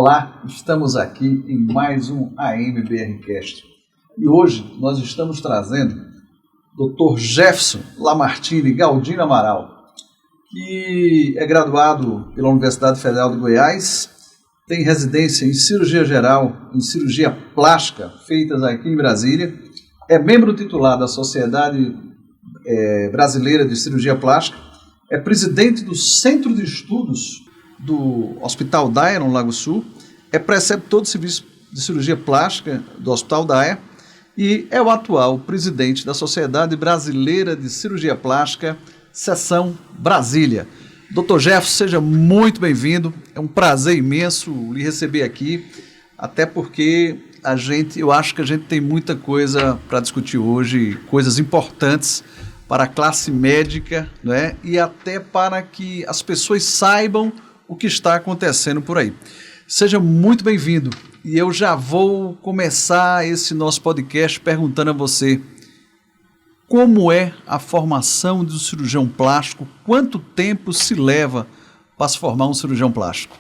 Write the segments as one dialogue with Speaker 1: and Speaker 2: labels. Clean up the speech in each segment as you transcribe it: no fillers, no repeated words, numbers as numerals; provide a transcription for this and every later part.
Speaker 1: Olá, estamos aqui em mais um AMBRcast e hoje nós estamos trazendo Dr. Jefferson Lamartine Galdino Amaral, que é graduado pela Universidade Federal de Goiás, tem residência em cirurgia geral, em cirurgia plástica, feitas aqui em Brasília, é membro titular da Sociedade Brasileira de Cirurgia Plástica, é presidente do Centro de Estudos do Hospital Daia, no Lago Sul, é preceptor do Serviço de Cirurgia Plástica do Hospital Daia e é o atual presidente da Sociedade Brasileira de Cirurgia Plástica, Seção Brasília. Dr. Jefferson, seja muito bem-vindo, é um prazer imenso lhe receber aqui, até porque eu acho que a gente tem muita coisa para discutir hoje, coisas importantes para a classe médica, né? E até para que as pessoas saibam o que está acontecendo por aí. Seja muito bem-vindo e eu já vou começar esse nosso podcast perguntando a você como é a formação do cirurgião plástico, quanto tempo se leva para se formar um cirurgião plástico?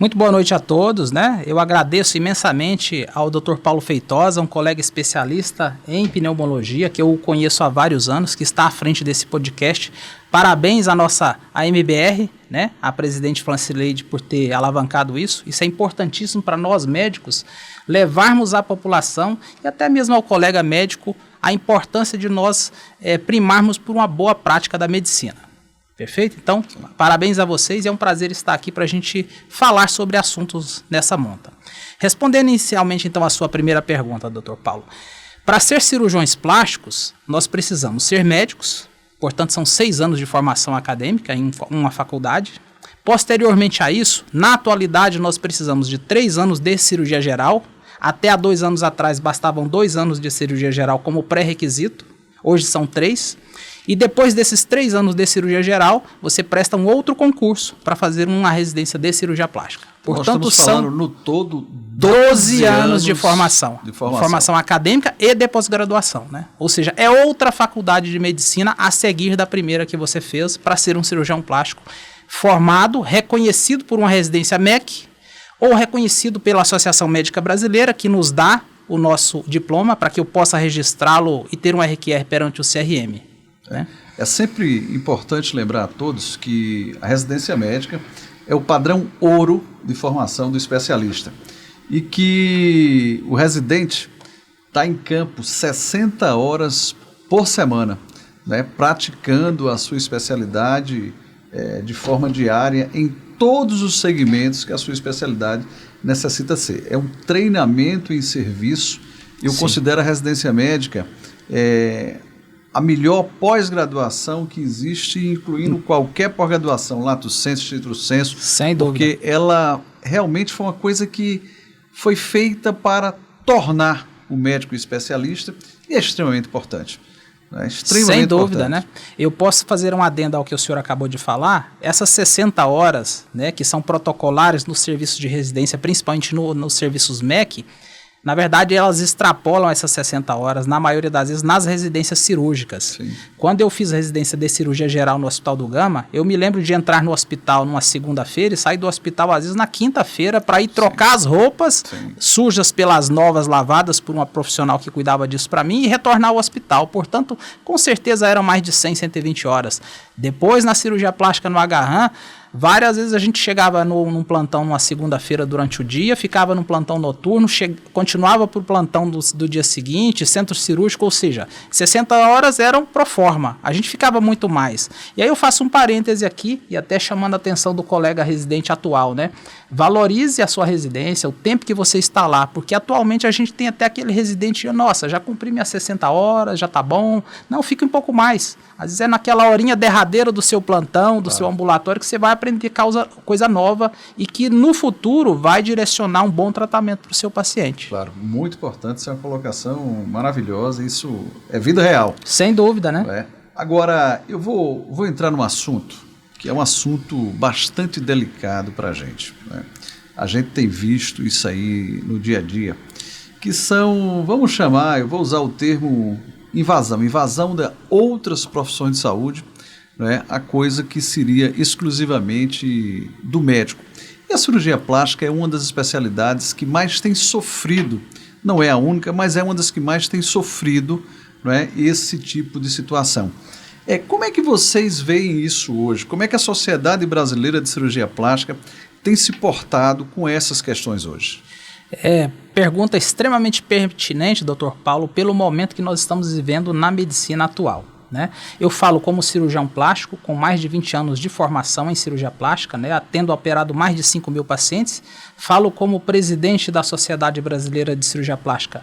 Speaker 2: Muito boa noite a todos, né? Eu agradeço imensamente ao Dr. Paulo Feitosa, um colega especialista em pneumologia, que eu conheço há vários anos, que está à frente desse podcast. Parabéns à nossa AMBR, né? A presidente Francileide por ter alavancado isso. Isso é importantíssimo para nós médicos, levarmos à população e até mesmo ao colega médico a importância de nós primarmos por uma boa prática da medicina. Perfeito? Então, parabéns a vocês e é um prazer estar aqui para a gente falar sobre assuntos nessa monta. Respondendo inicialmente, então, a sua primeira pergunta, Dr. Paulo. Para ser cirurgiões plásticos, nós precisamos ser médicos, portanto, são 6 anos de formação acadêmica em uma faculdade. Posteriormente a isso, na atualidade, nós precisamos de 3 anos de cirurgia geral. Até há 2 anos atrás, bastavam 2 anos de cirurgia geral como pré-requisito. Hoje são 3. E depois desses 3 anos de cirurgia geral, você presta um outro concurso para fazer uma residência de cirurgia plástica. Portanto,
Speaker 1: nós estamos falando no todo
Speaker 2: 12 anos de formação. Formação acadêmica e de pós-graduação, né? Ou seja, é outra faculdade de medicina a seguir da primeira que você fez para ser um cirurgião plástico formado, reconhecido por uma residência MEC ou reconhecido pela Associação Médica Brasileira, que nos dá o nosso diploma para que eu possa registrá-lo e ter um RQR perante o CRM. Né?
Speaker 1: É sempre importante lembrar a todos que a residência médica é o padrão ouro de formação do especialista e que o residente está em campo 60 horas por semana, né, praticando a sua especialidade de forma diária em todos os segmentos que a sua especialidade necessita ser. É um treinamento em serviço. Eu considero a residência médica a melhor pós-graduação que existe, incluindo qualquer pós-graduação, lato sensu, stricto sensu,
Speaker 2: sem dúvida,
Speaker 1: porque ela realmente foi uma coisa que foi feita para tornar o médico especialista e é extremamente importante.
Speaker 2: Sem dúvida, né? Eu posso fazer um adendo ao que o senhor acabou de falar. Essas 60 horas, né, que são protocolares nos serviços de residência, principalmente nos serviços MEC, na verdade, elas extrapolam essas 60 horas, na maioria das vezes, nas residências cirúrgicas.
Speaker 1: Sim.
Speaker 2: Quando eu fiz residência de cirurgia geral no Hospital do Gama, eu me lembro de entrar no hospital numa segunda-feira e sair do hospital, às vezes, na quinta-feira, para ir trocar as roupas sujas pelas novas, lavadas por uma profissional que cuidava disso para mim e retornar ao hospital. Portanto, com certeza eram mais de 100, 120 horas. Depois, na cirurgia plástica no Agarram, várias vezes a gente chegava num plantão numa segunda-feira durante o dia, ficava num plantão noturno, continuava para o plantão do dia seguinte, centro cirúrgico, ou seja, 60 horas eram pro forma, a gente ficava muito mais. E aí eu faço um parêntese aqui, e até chamando a atenção do colega residente atual, né? Valorize a sua residência, o tempo que você está lá, porque atualmente a gente tem até aquele residente, nossa, já cumpri minhas 60 horas, já tá bom. Não, fica um pouco mais. Às vezes é naquela horinha derradeira do seu plantão, do seu ambulatório, que você vai aprender coisa nova e que no futuro vai direcionar um bom tratamento para o seu paciente.
Speaker 1: Claro, muito importante, isso é uma colocação maravilhosa, isso é vida real.
Speaker 2: Sem dúvida, né?
Speaker 1: Agora, eu vou entrar num assunto que é um assunto bastante delicado para a gente, né? A gente tem visto isso aí no dia a dia, que são, vamos chamar, eu vou usar o termo invasão de outras profissões de saúde, né, a coisa que seria exclusivamente do médico. E a cirurgia plástica é uma das especialidades que mais tem sofrido, não é a única, mas é uma das que mais tem sofrido, não é, esse tipo de situação. Como é que vocês veem isso hoje? Como é que a Sociedade Brasileira de Cirurgia Plástica tem se portado com essas questões hoje?
Speaker 2: Pergunta extremamente pertinente, Dr. Paulo, pelo momento que nós estamos vivendo na medicina atual, né? Eu falo como cirurgião plástico, com mais de 20 anos de formação em cirurgia plástica, né, tendo operado mais de 5.000 pacientes. Falo como presidente da Sociedade Brasileira de Cirurgia Plástica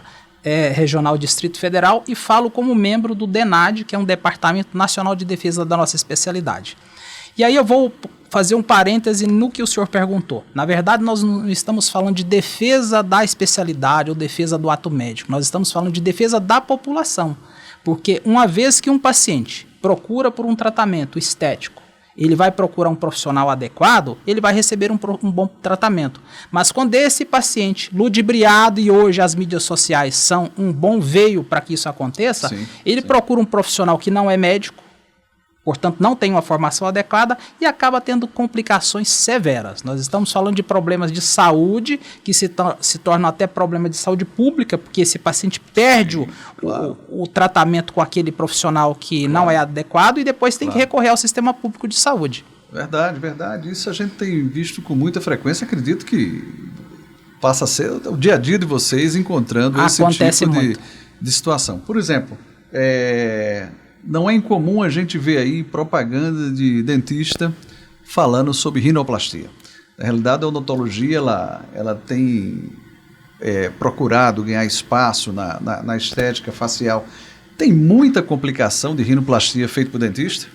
Speaker 2: Regional Distrito Federal e falo como membro do DENAD, que é um Departamento Nacional de Defesa da nossa especialidade. E aí eu vou fazer um parêntese no que o senhor perguntou. Na verdade, nós não estamos falando de defesa da especialidade ou defesa do ato médico. Nós estamos falando de defesa da população. Porque uma vez que um paciente procura por um tratamento estético, ele vai procurar um profissional adequado, ele vai receber um bom tratamento. Mas quando esse paciente, ludibriado, e hoje as mídias sociais são um bom veio para que isso aconteça, ele procura um profissional que não é médico, portanto não tem uma formação adequada e acaba tendo complicações severas. Nós estamos falando de problemas de saúde que se tornam até problema de saúde pública, porque esse paciente perde o tratamento com aquele profissional que não é adequado e depois tem que recorrer ao sistema público de saúde.
Speaker 1: Verdade. Isso a gente tem visto com muita frequência. Acredito que passa a ser o dia a dia de vocês encontrando esse tipo de situação. Por exemplo, não é incomum a gente ver aí propaganda de dentista falando sobre rinoplastia. Na realidade, a odontologia ela tem procurado ganhar espaço na estética facial. Tem muita complicação de rinoplastia feita por dentista?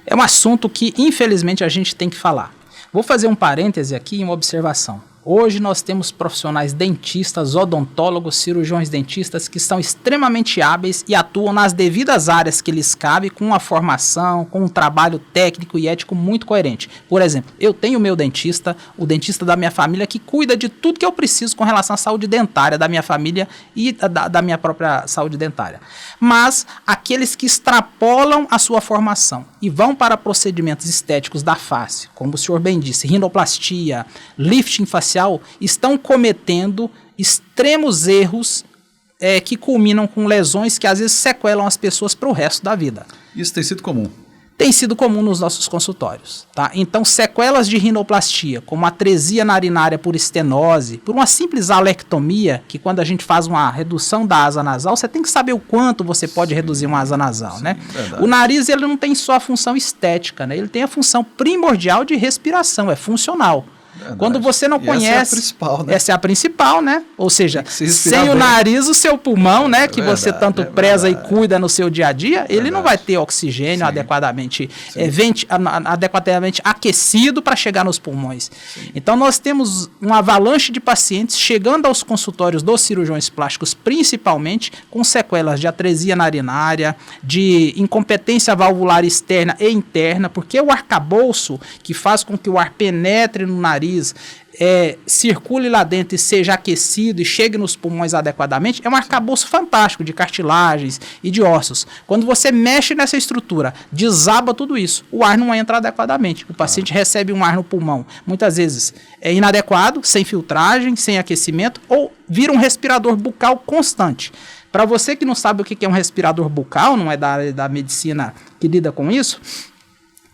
Speaker 2: É um assunto que, infelizmente, a gente tem que falar. Vou fazer um parêntese aqui e uma observação. Hoje nós temos profissionais dentistas, odontólogos, cirurgiões dentistas que são extremamente hábeis e atuam nas devidas áreas que lhes cabe, com uma formação, com um trabalho técnico e ético muito coerente. Por exemplo, eu tenho o meu dentista, o dentista da minha família, que cuida de tudo que eu preciso com relação à saúde dentária da minha família e da minha própria saúde dentária. Mas aqueles que extrapolam a sua formação e vão para procedimentos estéticos da face, como o senhor bem disse, rinoplastia, lifting facial, estão cometendo extremos erros que culminam com lesões que às vezes sequelam as pessoas para o resto da vida.
Speaker 1: Isso tem sido comum?
Speaker 2: Tem sido comum nos nossos consultórios, tá? Então, sequelas de rinoplastia, como atresia narinária por estenose, por uma simples alectomia, que quando a gente faz uma redução da asa nasal, você tem que saber o quanto você pode reduzir uma asa nasal, né?
Speaker 1: Verdade.
Speaker 2: O nariz, ele não tem só a função estética, né? Ele tem a função primordial de respiração, é funcional.
Speaker 1: Verdade.
Speaker 2: Quando você não conhece...
Speaker 1: Essa é a principal, né?
Speaker 2: Essa é a principal, né? Ou seja, sem
Speaker 1: bem.
Speaker 2: O nariz, o seu pulmão, né? Que você tanto preza e cuida no seu dia a dia, ele não vai ter oxigênio adequadamente, adequadamente aquecido para chegar nos pulmões. Sim. Então, nós temos uma avalanche de pacientes chegando aos consultórios dos cirurgiões plásticos, principalmente com sequelas de atresia narinária, de incompetência valvular externa e interna, porque o arcabouço que faz com que o ar penetre no nariz, circule lá dentro e seja aquecido e chegue nos pulmões adequadamente, é um arcabouço fantástico de cartilagens e de ossos. Quando você mexe nessa estrutura, desaba tudo isso, o ar não entra adequadamente. O paciente recebe um ar no pulmão, muitas vezes inadequado, sem filtragem, sem aquecimento, ou vira um respirador bucal constante. Para você que não sabe o que é um respirador bucal, não é da área da medicina que lida com isso,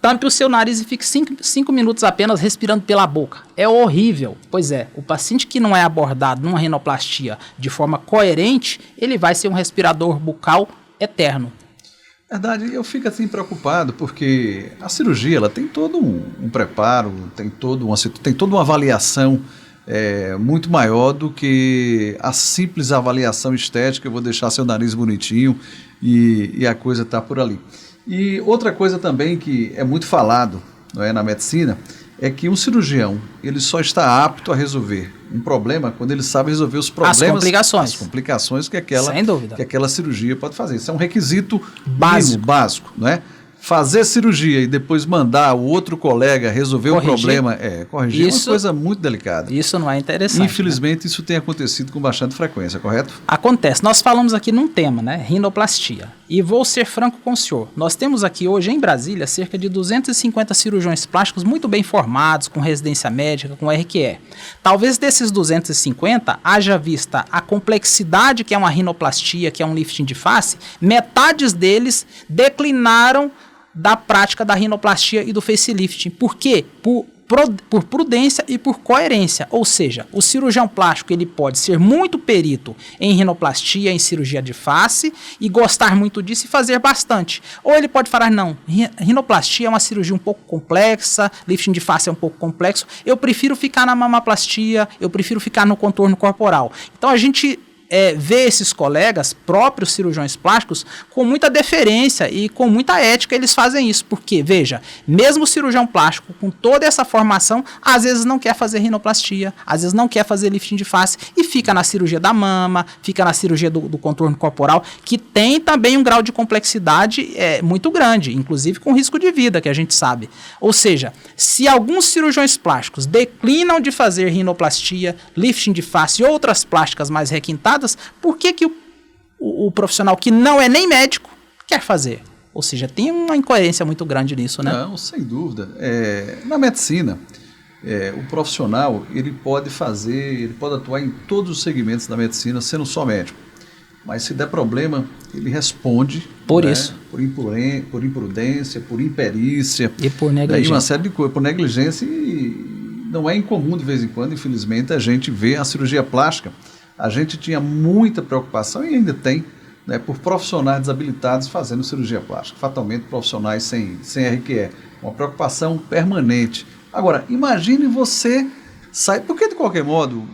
Speaker 2: tampe o seu nariz e fique 5 minutos apenas respirando pela boca. É horrível. Pois é, o paciente que não é abordado numa rinoplastia de forma coerente, ele vai ser um respirador bucal eterno.
Speaker 1: Verdade, eu fico assim preocupado porque a cirurgia ela tem todo um preparo, tem toda uma avaliação muito maior do que a simples avaliação estética. Eu vou deixar seu nariz bonitinho e a coisa está por ali. E outra coisa também que é muito falado, não é, na medicina, é que um cirurgião ele só está apto a resolver um problema quando ele sabe resolver os problemas, as complicações que aquela cirurgia pode fazer. Isso é um requisito básico, não é? Fazer cirurgia e depois mandar o outro colega resolver o problema, corrigir, isso, é uma coisa muito delicada.
Speaker 2: Isso não é interessante.
Speaker 1: Infelizmente,
Speaker 2: né?
Speaker 1: Isso tem acontecido com bastante frequência, correto?
Speaker 2: Acontece. Nós falamos aqui num tema, né? Rinoplastia. E vou ser franco com o senhor. Nós temos aqui hoje em Brasília cerca de 250 cirurgiões plásticos muito bem formados, com residência médica, com RQE. Talvez desses 250, haja vista a complexidade que é uma rinoplastia, que é um lifting de face, metades deles declinaram da prática da rinoplastia e do facelifting. Por quê? Por prudência e por coerência, ou seja, o cirurgião plástico ele pode ser muito perito em rinoplastia, em cirurgia de face e gostar muito disso e fazer bastante, ou ele pode falar não, rinoplastia é uma cirurgia um pouco complexa, lifting de face é um pouco complexo, eu prefiro ficar na mamaplastia, eu prefiro ficar no contorno corporal. Então a gente vê esses colegas, próprios cirurgiões plásticos, com muita deferência e com muita ética eles fazem isso, porque, veja, mesmo o cirurgião plástico com toda essa formação, às vezes não quer fazer rinoplastia, às vezes não quer fazer lifting de face e fica na cirurgia da mama, fica na cirurgia do contorno corporal, que tem também um grau de complexidade muito grande, inclusive com risco de vida, que a gente sabe. Ou seja, se alguns cirurgiões plásticos declinam de fazer rinoplastia, lifting de face e outras plásticas mais requintadas, por que o profissional que não é nem médico quer fazer? Ou seja, tem uma incoerência muito grande nisso, né?
Speaker 1: Não, sem dúvida. Na medicina, o profissional ele pode atuar em todos os segmentos da medicina, sendo só médico. Mas se der problema, ele responde
Speaker 2: por isso,
Speaker 1: por imprudência, por imperícia
Speaker 2: e por negligência.
Speaker 1: E uma série de coisas, por negligência, e não é incomum de vez em quando, infelizmente, a gente vê a cirurgia plástica. A gente tinha muita preocupação e ainda tem, né, por profissionais desabilitados fazendo cirurgia plástica, fatalmente profissionais sem RQE, uma preocupação permanente. Agora, imagine você sair, porque de qualquer modo,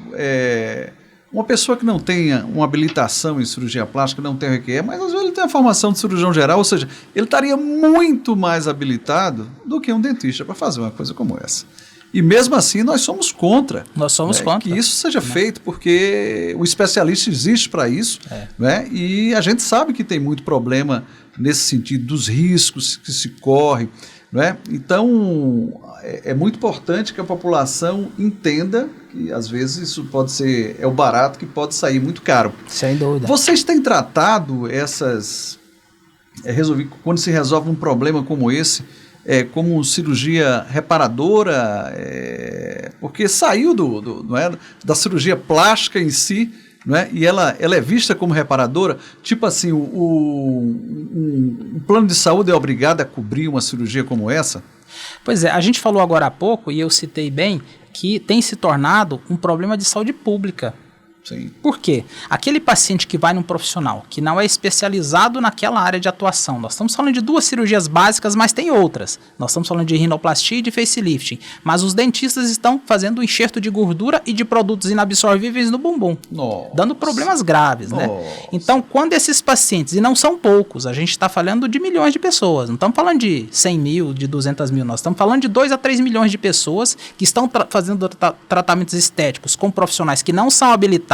Speaker 1: uma pessoa que não tenha uma habilitação em cirurgia plástica, não tem RQE, mas às vezes ele tem a formação de cirurgião geral, ou seja, ele estaria muito mais habilitado do que um dentista para fazer uma coisa como essa. E mesmo assim nós somos contra.
Speaker 2: Nós somos contra.
Speaker 1: Que isso seja feito, porque o especialista existe para isso, né? E a gente sabe que tem muito problema nesse sentido dos riscos que se corre, né? Então é muito importante que a população entenda que às vezes isso pode ser, o barato que pode sair muito caro.
Speaker 2: Sem dúvida.
Speaker 1: Vocês têm tratado quando se resolve um problema como esse, como cirurgia reparadora, porque saiu da cirurgia plástica em si, não é? E ela é vista como reparadora, tipo assim, o plano de saúde é obrigado a cobrir uma cirurgia como essa?
Speaker 2: Pois é, a gente falou agora há pouco, e eu citei bem, que tem se tornado um problema de saúde pública.
Speaker 1: Sim.
Speaker 2: Por quê? Aquele paciente que vai num profissional que não é especializado naquela área de atuação, nós estamos falando de 2 cirurgias básicas, mas tem outras. Nós estamos falando de rinoplastia e de facelifting, mas os dentistas estão fazendo enxerto de gordura e de produtos inabsorvíveis no bumbum, dando problemas graves, né? Então, quando esses pacientes, e não são poucos, a gente está falando de milhões de pessoas, não estamos falando de 100 mil, de 200 mil, nós estamos falando de 2 a 3 milhões de pessoas que estão fazendo tratamentos estéticos com profissionais que não são habilitados.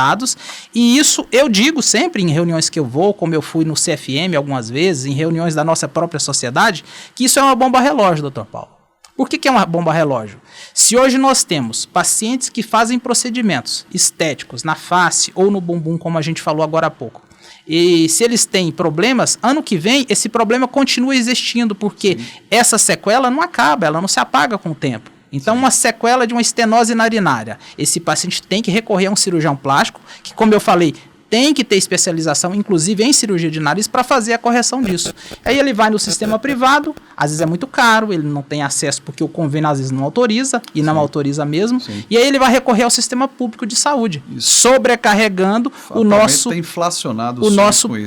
Speaker 2: E isso eu digo sempre em reuniões que eu vou, como eu fui no CFM algumas vezes, em reuniões da nossa própria sociedade, que isso é uma bomba relógio, doutor Paulo. Por que é uma bomba relógio? Se hoje nós temos pacientes que fazem procedimentos estéticos na face ou no bumbum, como a gente falou agora há pouco, e se eles têm problemas, ano que vem esse problema continua existindo, porque essa sequela não acaba, ela não se apaga com o tempo. Então, uma sequela de uma estenose narinária. Esse paciente tem que recorrer a um cirurgião plástico, que, como eu falei, tem que ter especialização, inclusive em cirurgia de nariz, para fazer a correção disso. Aí ele vai no sistema privado, às vezes é muito caro, ele não tem acesso porque o convênio às vezes não autoriza, e não autoriza mesmo, e aí ele vai recorrer ao sistema público de saúde, sobrecarregando o nosso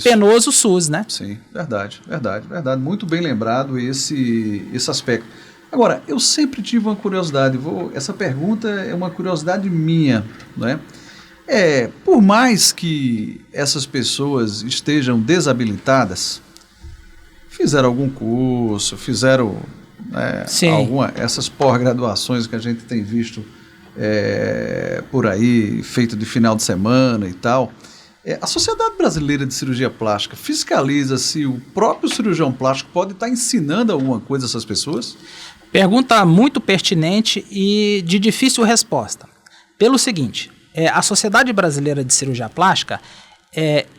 Speaker 2: penoso SUS, né?
Speaker 1: Sim, verdade. Muito bem lembrado esse aspecto. Agora, eu sempre tive uma curiosidade, essa pergunta é uma curiosidade minha, não é? Por mais que essas pessoas estejam desabilitadas, fizeram algum curso, fizeram essas pós-graduações que a gente tem visto por aí, feito de final de semana e tal, a Sociedade Brasileira de Cirurgia Plástica fiscaliza se o próprio cirurgião plástico pode estar ensinando alguma coisa a essas pessoas?
Speaker 2: Pergunta muito pertinente e de difícil resposta. Pelo seguinte, a Sociedade Brasileira de Cirurgia Plástica,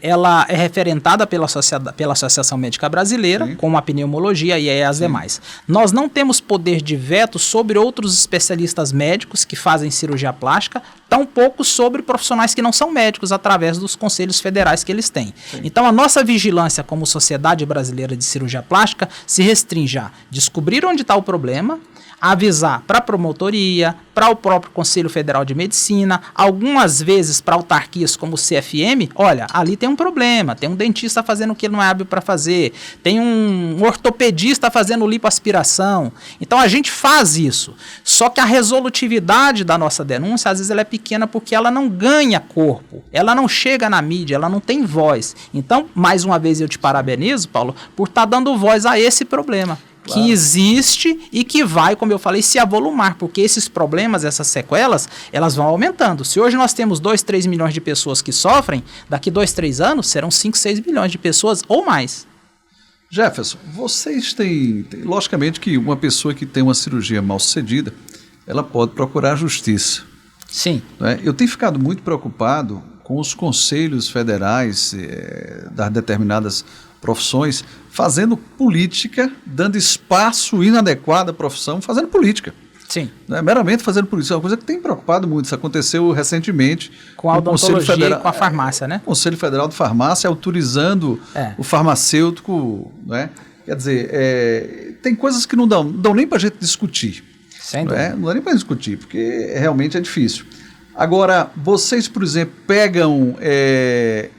Speaker 2: ela é referentada pela Associação Médica Brasileira,
Speaker 1: Sim.
Speaker 2: como a pneumologia e as demais. Nós não temos poder de veto sobre outros especialistas médicos que fazem cirurgia plástica, tampouco sobre profissionais que não são médicos, através dos conselhos federais que eles têm.
Speaker 1: Sim.
Speaker 2: Então, a nossa vigilância como Sociedade Brasileira de Cirurgia Plástica se restringe a descobrir onde está o problema, avisar para a promotoria, para o próprio Conselho Federal de Medicina, algumas vezes para autarquias como o CFM, olha, ali tem um problema, tem um dentista fazendo o que ele não é hábil para fazer, tem um ortopedista fazendo lipoaspiração. Então a gente faz isso, só que a resolutividade da nossa denúncia, às vezes ela é pequena porque ela não ganha corpo, ela não chega na mídia, ela não tem voz. Então, mais uma vez eu te parabenizo, Paulo, por estar dando voz a esse problema. Claro. Que existe e que vai, como eu falei, se avolumar, porque esses problemas, essas sequelas, elas vão aumentando. Se hoje nós temos 2, 3 milhões de pessoas que sofrem, daqui 2, 3 anos serão 5, 6 milhões de pessoas ou mais.
Speaker 1: Jefferson, vocês têm, logicamente que uma pessoa que tem uma cirurgia mal sucedida, ela pode procurar a justiça.
Speaker 2: Sim.
Speaker 1: Né? Eu tenho ficado muito preocupado com os conselhos federais das determinadas profissões fazendo política, dando espaço inadequado à profissão, fazendo política.
Speaker 2: Sim.
Speaker 1: Né? Meramente fazendo política. É uma coisa que tem preocupado muito. Isso aconteceu recentemente
Speaker 2: com a odontologia e com a farmácia, né?
Speaker 1: O Conselho Federal de Farmácia autorizando o farmacêutico. Né? Quer dizer, tem coisas que não dão nem para a gente discutir.
Speaker 2: Sem dúvida.
Speaker 1: Não dá nem para discutir, porque realmente é difícil. Agora, vocês, por exemplo, pegam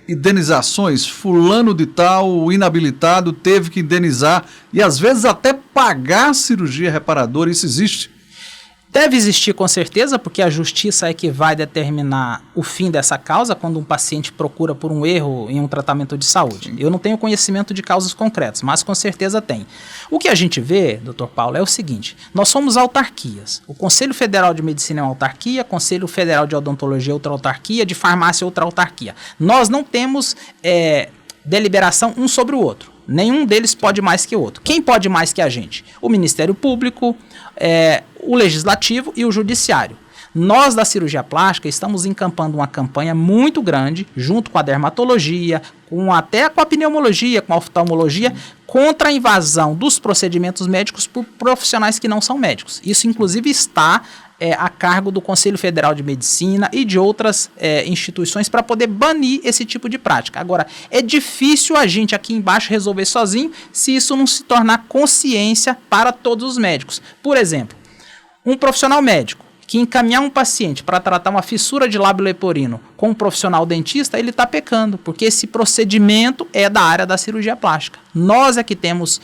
Speaker 1: indenizações, fulano de tal, inabilitado, teve que indenizar e às vezes até pagar cirurgia reparadora, isso existe?
Speaker 2: Deve existir com certeza, porque a justiça é que vai determinar o fim dessa causa quando um paciente procura por um erro em um tratamento de saúde. Sim. Eu não tenho conhecimento de causas concretas, mas com certeza tem. O que a gente vê, doutor Paulo, é o seguinte: nós somos autarquias. O Conselho Federal de Medicina é uma autarquia, Conselho Federal de Odontologia é outra autarquia, de farmácia é outra autarquia. Nós não temos deliberação um sobre o outro. Nenhum deles pode mais que o outro. Quem pode mais que a gente? O Ministério Público, o Legislativo e o Judiciário. Nós da cirurgia plástica estamos encampando uma campanha muito grande, junto com a dermatologia, até com a pneumologia, com a oftalmologia, contra a invasão dos procedimentos médicos por profissionais que não são médicos. Isso, inclusive, está a cargo do Conselho Federal de Medicina e de outras instituições para poder banir esse tipo de prática. Agora, é difícil a gente aqui embaixo resolver sozinho se isso não se tornar consciência para todos os médicos. Por exemplo, um profissional médico que encaminhar um paciente para tratar uma fissura de lábio leporino com um profissional dentista, ele está pecando, porque esse procedimento é da área da cirurgia plástica. Nós é que temos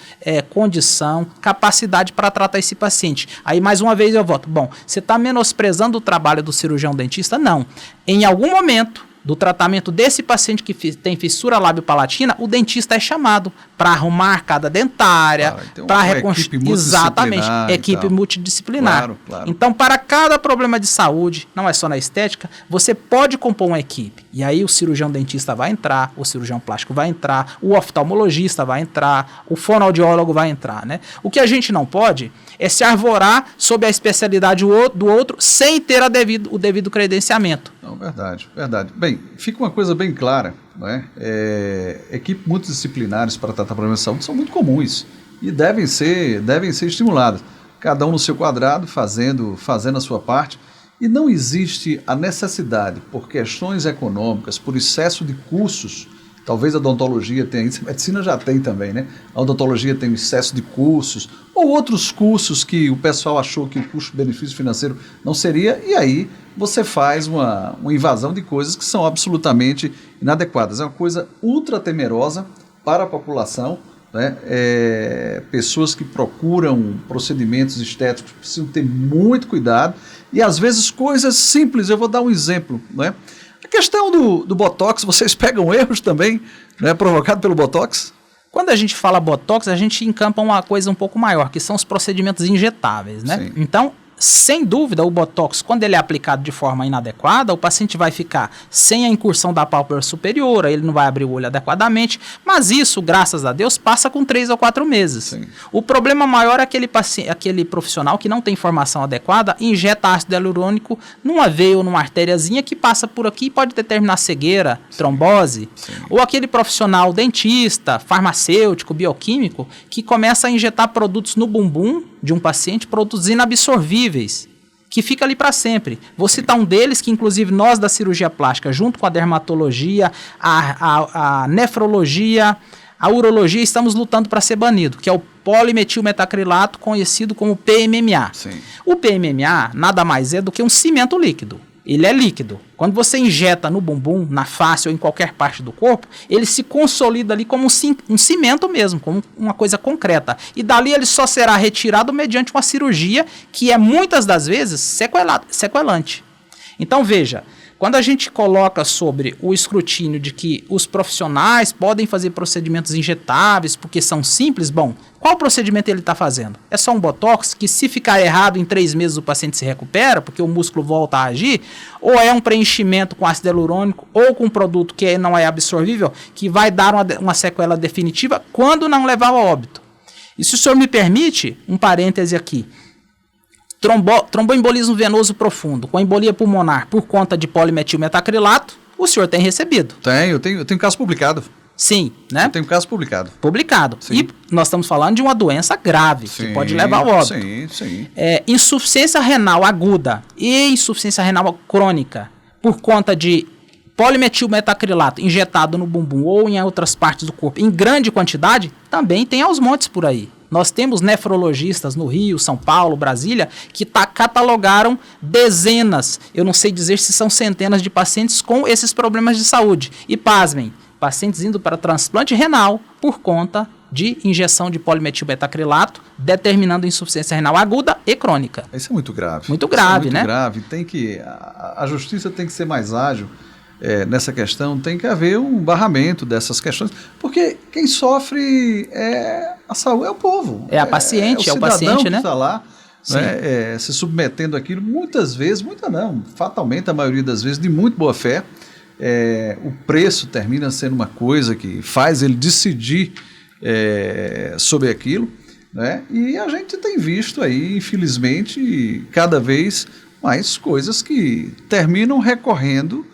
Speaker 2: condição, capacidade para tratar esse paciente. Aí, mais uma vez, eu volto. Bom, você está menosprezando o trabalho do cirurgião dentista? Não. Em algum momento do tratamento desse paciente que tem fissura lábio-palatina, o dentista é chamado para arrumar a arcada dentária, para reconstruir. Exatamente, equipe multidisciplinar.
Speaker 1: Claro.
Speaker 2: Então, para cada problema de saúde, não é só na estética, você pode compor uma equipe. E aí o cirurgião dentista vai entrar, o cirurgião plástico vai entrar, o oftalmologista vai entrar, o fonoaudiólogo vai entrar, né? O que a gente não pode é se arvorar sob a especialidade do outro sem ter o devido credenciamento.
Speaker 1: Não, verdade. Bem, fica uma coisa bem clara, né? Equipes multidisciplinares para tratar problemas de saúde são muito comuns e devem ser estimuladas. Cada um no seu quadrado, fazendo a sua parte. E não existe a necessidade, por questões econômicas, por excesso de cursos. Talvez a odontologia tenha isso, a medicina já tem também, né? A odontologia tem um excesso de cursos, ou outros cursos que o pessoal achou que o custo-benefício financeiro não seria, e aí você faz uma invasão de coisas que são absolutamente inadequadas. É uma coisa ultra temerosa para a população, né? Pessoas que procuram procedimentos estéticos precisam ter muito cuidado, e às vezes coisas simples. Eu vou dar um exemplo, né? A questão do Botox, vocês pegam erros também, né, provocado pelo Botox?
Speaker 2: Quando a gente fala Botox, a gente encampa uma coisa um pouco maior, que são os procedimentos injetáveis, né?
Speaker 1: Sim.
Speaker 2: Então, sem dúvida, o Botox, quando ele é aplicado de forma inadequada, o paciente vai ficar sem a incursão da pálpebra superior, ele não vai abrir o olho adequadamente, mas isso, graças a Deus, passa com 3 ou 4 meses.
Speaker 1: Sim.
Speaker 2: O problema maior é aquele profissional que não tem formação adequada, injeta ácido hialurônico numa veia ou numa artériazinha que passa por aqui e pode determinar cegueira, trombose.
Speaker 1: Sim.
Speaker 2: Ou aquele profissional dentista, farmacêutico, bioquímico, que começa a injetar produtos no bumbum de um paciente, produtos inabsorvíveis, que fica ali para sempre. Vou citar um deles que, inclusive, nós da cirurgia plástica, junto com a dermatologia, a nefrologia, a urologia, estamos lutando para ser banido, que é o polimetilmetacrilato, conhecido como PMMA.
Speaker 1: Sim.
Speaker 2: O PMMA nada mais é do que um cimento líquido. Ele é líquido. Quando você injeta no bumbum, na face ou em qualquer parte do corpo, ele se consolida ali como um cimento mesmo, como uma coisa concreta. E dali ele só será retirado mediante uma cirurgia que é muitas das vezes sequelante. Então veja, quando a gente coloca sobre o escrutínio de que os profissionais podem fazer procedimentos injetáveis porque são simples, bom, qual procedimento ele está fazendo? É só um botox que, se ficar errado, em 3 meses o paciente se recupera porque o músculo volta a agir? Ou é um preenchimento com ácido hialurônico ou com um produto que não é absorvível que vai dar uma sequela definitiva quando não levar ao óbito? E se o senhor me permite, um parêntese aqui. Tromboembolismo venoso profundo com embolia pulmonar por conta de polimetilmetacrilato, o senhor tem recebido?
Speaker 1: Eu tenho caso publicado.
Speaker 2: Sim, né?
Speaker 1: Eu tenho caso publicado.
Speaker 2: Publicado.
Speaker 1: Sim.
Speaker 2: E nós estamos falando de uma doença grave, que pode levar ao óbito.
Speaker 1: Sim.
Speaker 2: Insuficiência renal aguda e insuficiência renal crônica por conta de polimetilmetacrilato injetado no bumbum ou em outras partes do corpo em grande quantidade, também tem aos montes por aí. Nós temos nefrologistas no Rio, São Paulo, Brasília, que catalogaram dezenas, eu não sei dizer se são centenas de pacientes com esses problemas de saúde. E pasmem, pacientes indo para transplante renal por conta de injeção de polimetilmetacrilato, determinando insuficiência renal aguda e crônica.
Speaker 1: Isso é muito grave.
Speaker 2: Muito grave,
Speaker 1: muito
Speaker 2: né?
Speaker 1: Grave. A justiça tem que ser mais ágil nessa questão, tem que haver um barramento dessas questões, porque quem sofre é a saúde, é o povo.
Speaker 2: É a paciente, é o paciente,
Speaker 1: que
Speaker 2: né?
Speaker 1: está lá, né, se submetendo àquilo, fatalmente, a maioria das vezes, de muito boa fé. O preço termina sendo uma coisa que faz ele decidir sobre aquilo, né? E a gente tem visto aí, infelizmente, cada vez mais coisas que terminam recorrendo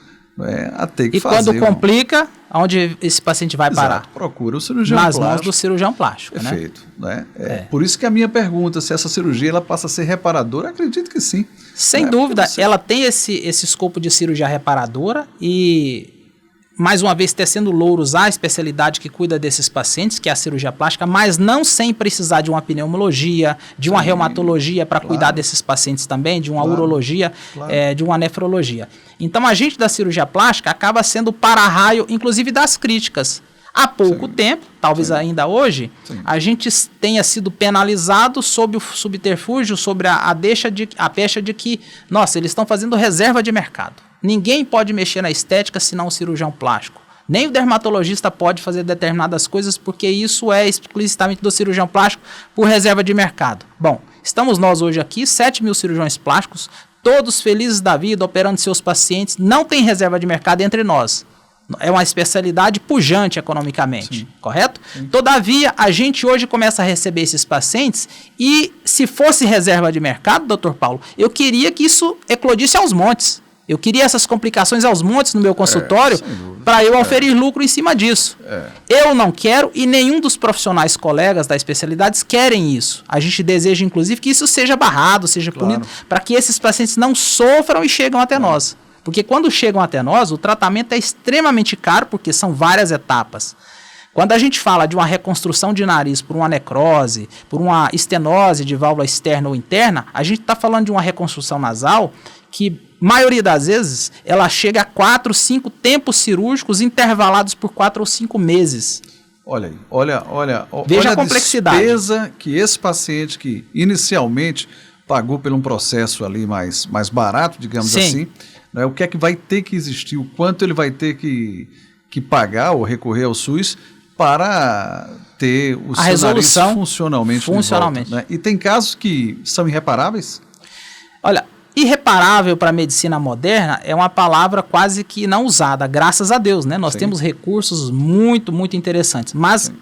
Speaker 1: a ter que fazer.
Speaker 2: E quando complica, aonde esse paciente vai parar?
Speaker 1: Exato, procura o cirurgião
Speaker 2: plástico. Nas
Speaker 1: plástico.
Speaker 2: mãos do cirurgião plástico.
Speaker 1: Perfeito. Né? Por isso que a minha pergunta, se essa cirurgia ela passa a ser reparadora, acredito que sim.
Speaker 2: Sem dúvida, ela tem esse escopo de cirurgia reparadora e, mais uma vez, tecendo louros à especialidade que cuida desses pacientes, que é a cirurgia plástica, mas não sem precisar de uma pneumologia, de uma reumatologia para cuidar desses pacientes também, de uma urologia, de uma nefrologia. Então, a gente da cirurgia plástica acaba sendo para-raio, inclusive, das críticas. Há pouco tempo, talvez ainda hoje, a gente tenha sido penalizado sob o subterfúgio, sobre a pecha de que, nossa, eles estão fazendo reserva de mercado. Ninguém pode mexer na estética senão o cirurgião plástico. Nem o dermatologista pode fazer determinadas coisas porque isso é explicitamente do cirurgião plástico por reserva de mercado. Bom, estamos nós hoje aqui, 7.000 cirurgiões plásticos, todos felizes da vida, operando seus pacientes, não tem reserva de mercado entre nós. É uma especialidade pujante economicamente, correto? Sim. Todavia, a gente hoje começa a receber esses pacientes e, se fosse reserva de mercado, doutor Paulo, eu queria que isso eclodisse aos montes. Eu queria essas complicações aos montes no meu consultório para eu oferir lucro em cima disso. Eu não quero e nenhum dos profissionais colegas da especialidade querem isso. A gente deseja, inclusive, que isso seja barrado, seja punido, para que esses pacientes não sofram e cheguem até nós. Porque quando chegam até nós, o tratamento é extremamente caro, porque são várias etapas. Quando a gente fala de uma reconstrução de nariz por uma necrose, por uma estenose de válvula externa ou interna, a gente está falando de uma reconstrução nasal que, maioria das vezes, ela chega a 4, 5 tempos cirúrgicos intervalados por 4 ou 5 meses.
Speaker 1: Olha aí,
Speaker 2: Veja a complexidade.
Speaker 1: Despesa que esse paciente que inicialmente pagou por um processo ali mais barato, digamos assim, né, o que é que vai ter que existir, o quanto ele vai ter que pagar ou recorrer ao SUS para ter o seu nariz funcionalmente. De volta, né? E tem casos que são irreparáveis?
Speaker 2: irreparável para a medicina moderna é uma palavra quase que não usada, graças a Deus, né? Nós
Speaker 1: Sim.
Speaker 2: temos recursos muito, muito interessantes, mas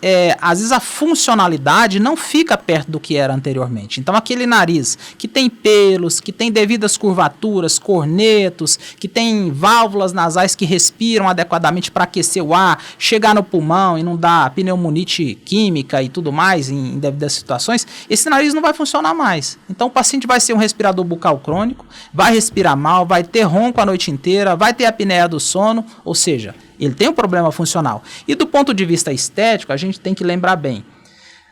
Speaker 2: às vezes a funcionalidade não fica perto do que era anteriormente. Então aquele nariz que tem pelos, que tem devidas curvaturas, cornetos, que tem válvulas nasais que respiram adequadamente para aquecer o ar, chegar no pulmão e não dar pneumonite química e tudo mais em devidas situações, esse nariz não vai funcionar mais. Então o paciente vai ser um respirador bucal crônico, vai respirar mal, vai ter ronco a noite inteira, vai ter apneia do sono, ou seja, ele tem um problema funcional. E do ponto de vista estético, a gente tem que lembrar bem,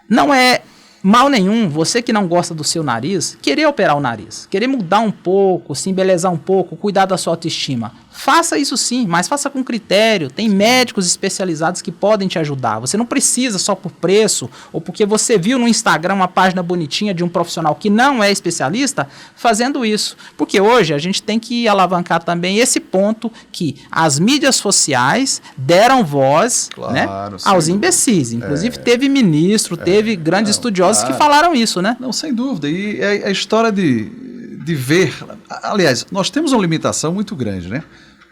Speaker 2: não é mal nenhum, você que não gosta do seu nariz, querer operar o nariz, querer mudar um pouco, se embelezar um pouco, cuidar da sua autoestima. Faça isso sim, mas faça com critério. Tem médicos especializados que podem te ajudar. Você não precisa só por preço ou porque você viu no Instagram uma página bonitinha de um profissional que não é especialista fazendo isso. Porque hoje a gente tem que alavancar também esse ponto que as mídias sociais deram voz,
Speaker 1: Claro,
Speaker 2: né,
Speaker 1: sim.
Speaker 2: aos imbecis. Inclusive teve ministro, teve grandes estudiosos que falaram isso, né?
Speaker 1: Não, sem dúvida. E a história de ver... Aliás, nós temos uma limitação muito grande, né?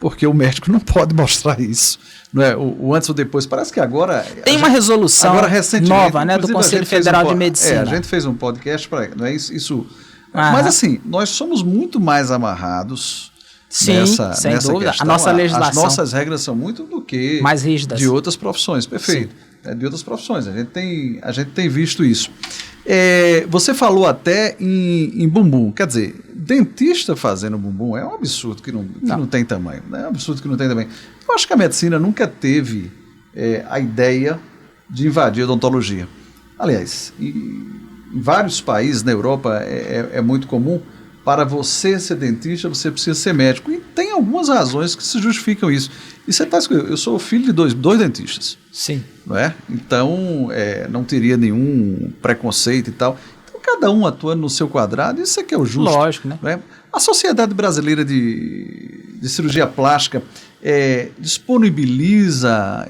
Speaker 1: Porque o médico não pode mostrar isso. Não é? O antes ou depois. Parece que agora...
Speaker 2: Tem uma resolução nova, né, do Conselho Federal de Medicina.
Speaker 1: A gente fez um podcast para... Não é isso... Mas assim, nós somos muito mais amarrados...
Speaker 2: Sim, sem dúvida.
Speaker 1: Questão.
Speaker 2: A nossa legislação.
Speaker 1: As nossas regras são muito do que...
Speaker 2: mais rígidas.
Speaker 1: De outras profissões, perfeito. De outras profissões. A gente tem visto isso. Você falou até em bumbum. Quer dizer, dentista fazendo bumbum é um absurdo que não tem tamanho. É um absurdo que não tem tamanho. Eu acho que a medicina nunca teve a ideia de invadir a odontologia. Aliás, em vários países na Europa é muito comum. Para você ser dentista, você precisa ser médico. E tem algumas razões que se justificam isso. E você está escutando, eu sou filho de dois dentistas.
Speaker 2: Sim.
Speaker 1: Não é? Então, não teria nenhum preconceito e tal. Então, cada um atuando no seu quadrado, isso é que é o justo.
Speaker 2: Lógico, né?
Speaker 1: Não é? A Sociedade Brasileira de Cirurgia Plástica disponibiliza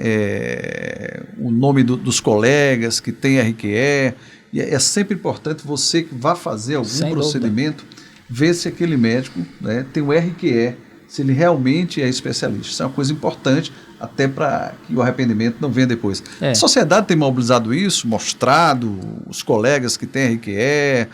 Speaker 1: o nome dos colegas que tem RQE. E é sempre importante você que vá fazer algum
Speaker 2: Sem
Speaker 1: procedimento, ver se aquele médico, né, tem o RQE, se ele realmente é especialista. Isso é uma coisa importante, até para que o arrependimento não venha depois. A sociedade tem mobilizado isso, mostrado os colegas que têm RQE.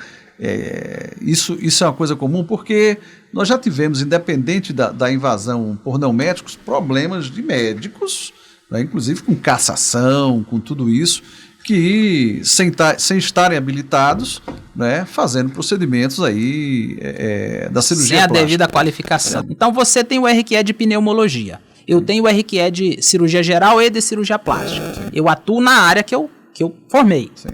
Speaker 1: Isso é uma coisa comum, porque nós já tivemos, independente da invasão por não médicos, problemas de médicos, né, inclusive com cassação, com tudo isso, que sem estarem habilitados, né, fazendo procedimentos aí da cirurgia plástica.
Speaker 2: Sem a devida qualificação. Então você tem o RQE de pneumologia. Eu tenho o RQE de cirurgia geral e de cirurgia plástica. Sim. Eu atuo na área que eu formei.
Speaker 1: Sim.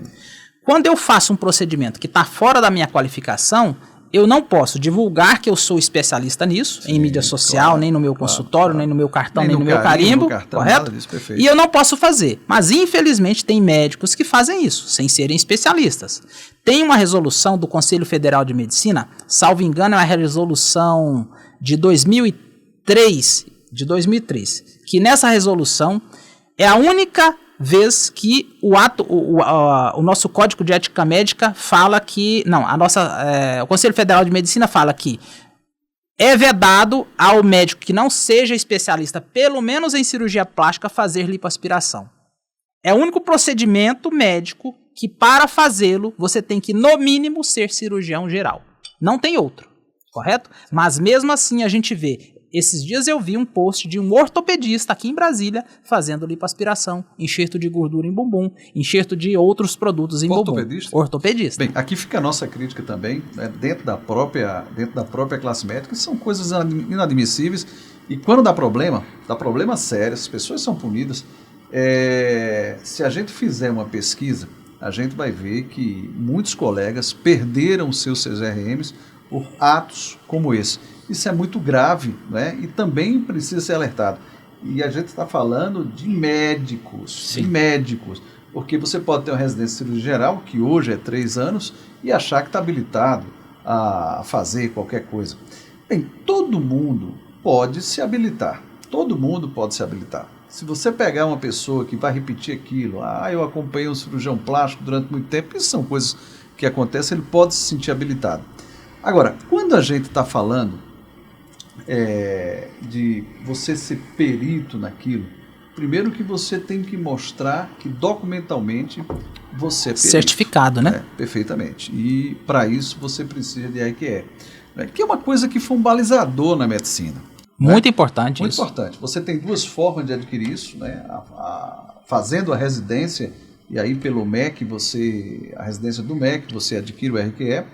Speaker 2: Quando eu faço um procedimento que está fora da minha qualificação, eu não posso divulgar que eu sou especialista nisso, em mídia social, nem no meu consultório, nem no meu cartão, nem no meu carimbo, correto? Disso, e eu não posso fazer. Mas, infelizmente, tem médicos que fazem isso, sem serem especialistas. Tem uma resolução do Conselho Federal de Medicina, salvo engano, é uma resolução de 2003, que nessa resolução é a única vez que o nosso Código de Ética Médica fala que... Não, o Conselho Federal de Medicina fala que é vedado ao médico que não seja especialista, pelo menos em cirurgia plástica, fazer lipoaspiração. É o único procedimento médico que, para fazê-lo, você tem que, no mínimo, ser cirurgião geral. Não tem outro, correto? Mas, mesmo assim, a gente vê... Esses dias eu vi um post de um ortopedista aqui em Brasília fazendo lipoaspiração, enxerto de gordura em bumbum, enxerto de outros produtos em bumbum. Ortopedista.
Speaker 1: Bem, aqui fica a nossa crítica também, né, dentro da própria classe médica, são coisas inadmissíveis e quando dá problema sério, as pessoas são punidas. Se a gente fizer uma pesquisa, a gente vai ver que muitos colegas perderam seus CRMs por atos como esse. Isso é muito grave, né? E também precisa ser alertado. E a gente está falando de médicos, porque você pode ter uma residência de cirurgia geral, que hoje é 3 anos, e achar que está habilitado a fazer qualquer coisa. Bem, todo mundo pode se habilitar. Se você pegar uma pessoa que vai repetir aquilo, eu acompanhei um cirurgião plástico durante muito tempo, isso são coisas que acontecem, ele pode se sentir habilitado. Agora, quando quando a gente está falando de você ser perito naquilo, primeiro que você tem que mostrar que documentalmente você é perito.
Speaker 2: Certificado, né?
Speaker 1: Perfeitamente. E para isso você precisa de RQE, né? Que é uma coisa que foi um balizador na medicina.
Speaker 2: Muito importante
Speaker 1: Muito
Speaker 2: isso.
Speaker 1: importante. Você tem duas formas de adquirir isso, né? Fazendo a residência, e aí pelo MEC, a residência do MEC, você adquire o RQE,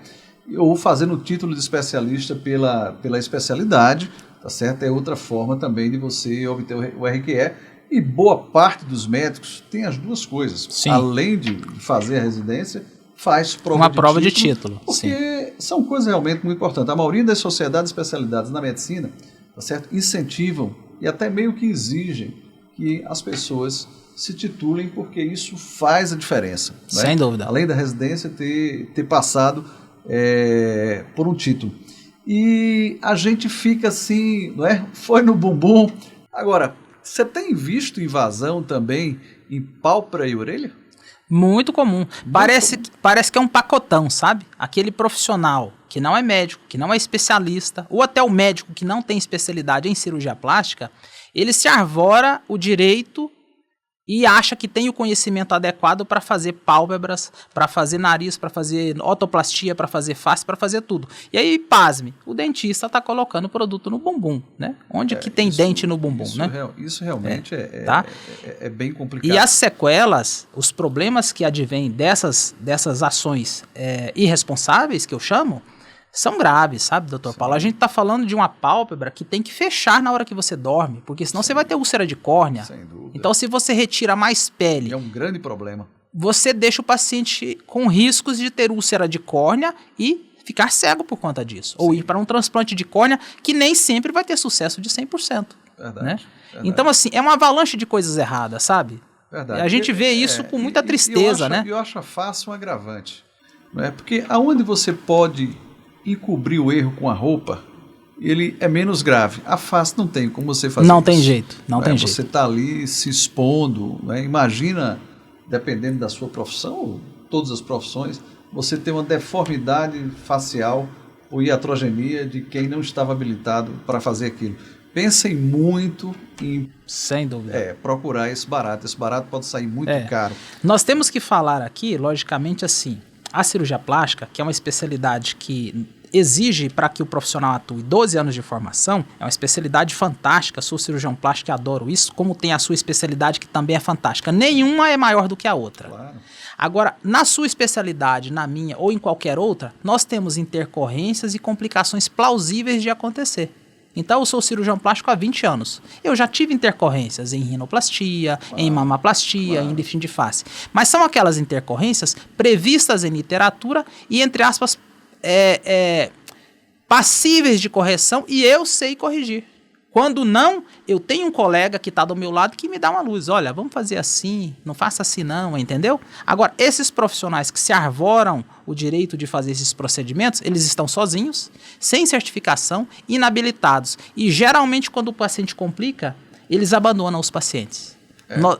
Speaker 1: ou fazendo o título de especialista pela especialidade, tá certo? É outra forma também de você obter o RQE, e boa parte dos médicos tem as duas coisas.
Speaker 2: Sim.
Speaker 1: Além de fazer a residência, faz
Speaker 2: prova de título.
Speaker 1: Porque são coisas realmente muito importantes. A maioria das sociedades especializadas na medicina, tá certo? Incentivam e até meio que exigem que as pessoas se titulem, porque isso faz a diferença.
Speaker 2: Sem dúvida.
Speaker 1: Além da residência ter passado por um título. E a gente fica assim, não é? Foi no bumbum. Agora, você tem visto invasão também em pálpebra e orelha?
Speaker 2: Muito comum. Parece que é um pacotão, sabe? Aquele profissional que não é médico, que não é especialista, ou até o médico que não tem especialidade em cirurgia plástica, ele se arvora o direito e acha que tem o conhecimento adequado para fazer pálpebras, para fazer nariz, para fazer otoplastia, para fazer face, para fazer tudo. E aí, pasme, o dentista está colocando o produto no bumbum, né? Onde que tem dente no bumbum, né?
Speaker 1: Isso realmente
Speaker 2: tá?
Speaker 1: é bem complicado.
Speaker 2: E as sequelas, os problemas que advêm dessas ações irresponsáveis, que eu chamo, são graves, sabe, doutor Paulo? A gente está falando de uma pálpebra que tem que fechar na hora que você dorme, porque senão você vai ter úlcera de córnea.
Speaker 1: Sem dúvida.
Speaker 2: Então, se você retira mais pele...
Speaker 1: É um grande problema.
Speaker 2: Você deixa o paciente com riscos de ter úlcera de córnea e ficar cego por conta disso. Sim. Ou ir para um transplante de córnea que nem sempre vai ter sucesso de 100%.
Speaker 1: Verdade,
Speaker 2: né?
Speaker 1: verdade.
Speaker 2: Então, assim, é uma avalanche de coisas erradas, sabe?
Speaker 1: Verdade.
Speaker 2: A gente vê isso com muita tristeza, né?
Speaker 1: Eu acho a face um agravante. Não é? Porque aonde você pode encobrir o erro com a roupa, ele é menos grave. A face não tem como você fazer
Speaker 2: não
Speaker 1: isso.
Speaker 2: Tem jeito, não tem jeito.
Speaker 1: Você está ali se expondo. Né? Imagina, dependendo da sua profissão, todas as profissões, você ter uma deformidade facial ou iatrogenia de quem não estava habilitado para fazer aquilo. Pensem muito em
Speaker 2: sem dúvida.
Speaker 1: Procurar esse barato. Esse barato pode sair muito caro.
Speaker 2: Nós temos que falar aqui, logicamente, assim, a cirurgia plástica, que é uma especialidade que exige para que o profissional atue 12 anos de formação, é uma especialidade fantástica, sou cirurgião plástico e adoro isso, como tem a sua especialidade que também é fantástica. Nenhuma é maior do que a outra.
Speaker 1: Claro.
Speaker 2: Agora, na sua especialidade, na minha ou em qualquer outra, nós temos intercorrências e complicações plausíveis de acontecer. Então, eu sou cirurgião plástico há 20 anos. Eu já tive intercorrências em rinoplastia, em mamaplastia, em lifting de face. Mas são aquelas intercorrências previstas em literatura e, entre aspas, passíveis de correção e eu sei corrigir. Quando não, eu tenho um colega que está do meu lado que me dá uma luz. Olha, vamos fazer assim, não faça assim não, entendeu? Agora, esses profissionais que se arvoram o direito de fazer esses procedimentos, eles estão sozinhos, sem certificação, inabilitados. E geralmente, quando o paciente complica, eles abandonam os pacientes.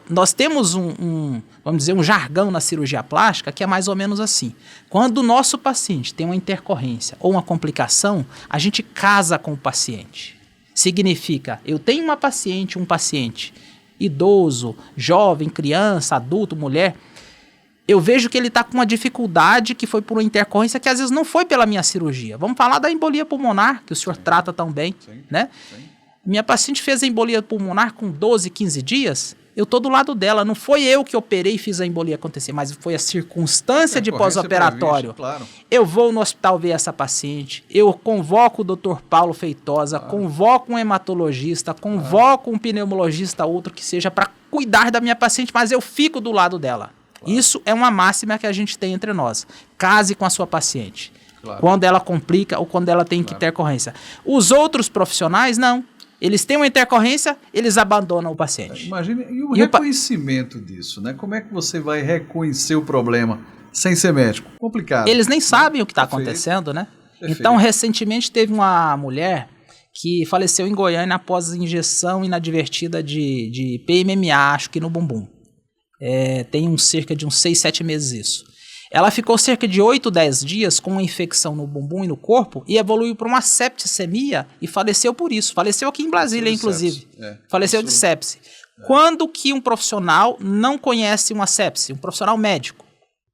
Speaker 2: Nós temos vamos dizer, um jargão na cirurgia plástica que é mais ou menos assim. Quando o nosso paciente tem uma intercorrência ou uma complicação, a gente casa com o paciente. Significa, eu tenho um paciente idoso, jovem, criança, adulto, mulher, eu vejo que ele está com uma dificuldade que foi por uma intercorrência que às vezes não foi pela minha cirurgia. Vamos falar da embolia pulmonar, que o senhor trata tão bem, né? Minha paciente fez a embolia pulmonar com 12, 15 dias, eu estou do lado dela, não foi eu que operei e fiz a embolia acontecer, mas foi a circunstância de pós-operatório.
Speaker 1: Claro.
Speaker 2: Eu vou no hospital ver essa paciente, eu convoco o Dr. Paulo Feitosa, convoco um hematologista, convoco um pneumologista, outro que seja, para cuidar da minha paciente, mas eu fico do lado dela. Claro. Isso é uma máxima que a gente tem entre nós. Case com a sua paciente. Claro. Quando ela complica ou quando ela tem intercorrência. Os outros profissionais, não. Eles têm uma intercorrência, eles abandonam o paciente.
Speaker 1: Imagine, e o reconhecimento disso, né? Como é que você vai reconhecer o problema sem ser médico? Complicado.
Speaker 2: Eles nem sabem o que está acontecendo, né? Perfeito. Então, recentemente teve uma mulher que faleceu em Goiânia após injeção inadvertida de PMMA, acho que no bumbum. Tem cerca de uns 6, 7 meses isso. Ela ficou cerca de 8, 10 dias com uma infecção no bumbum e no corpo e evoluiu para uma septicemia e faleceu por isso. Faleceu aqui em Brasília, inclusive. Faleceu de sepse. Quando que um profissional não conhece uma sepse? Um profissional médico.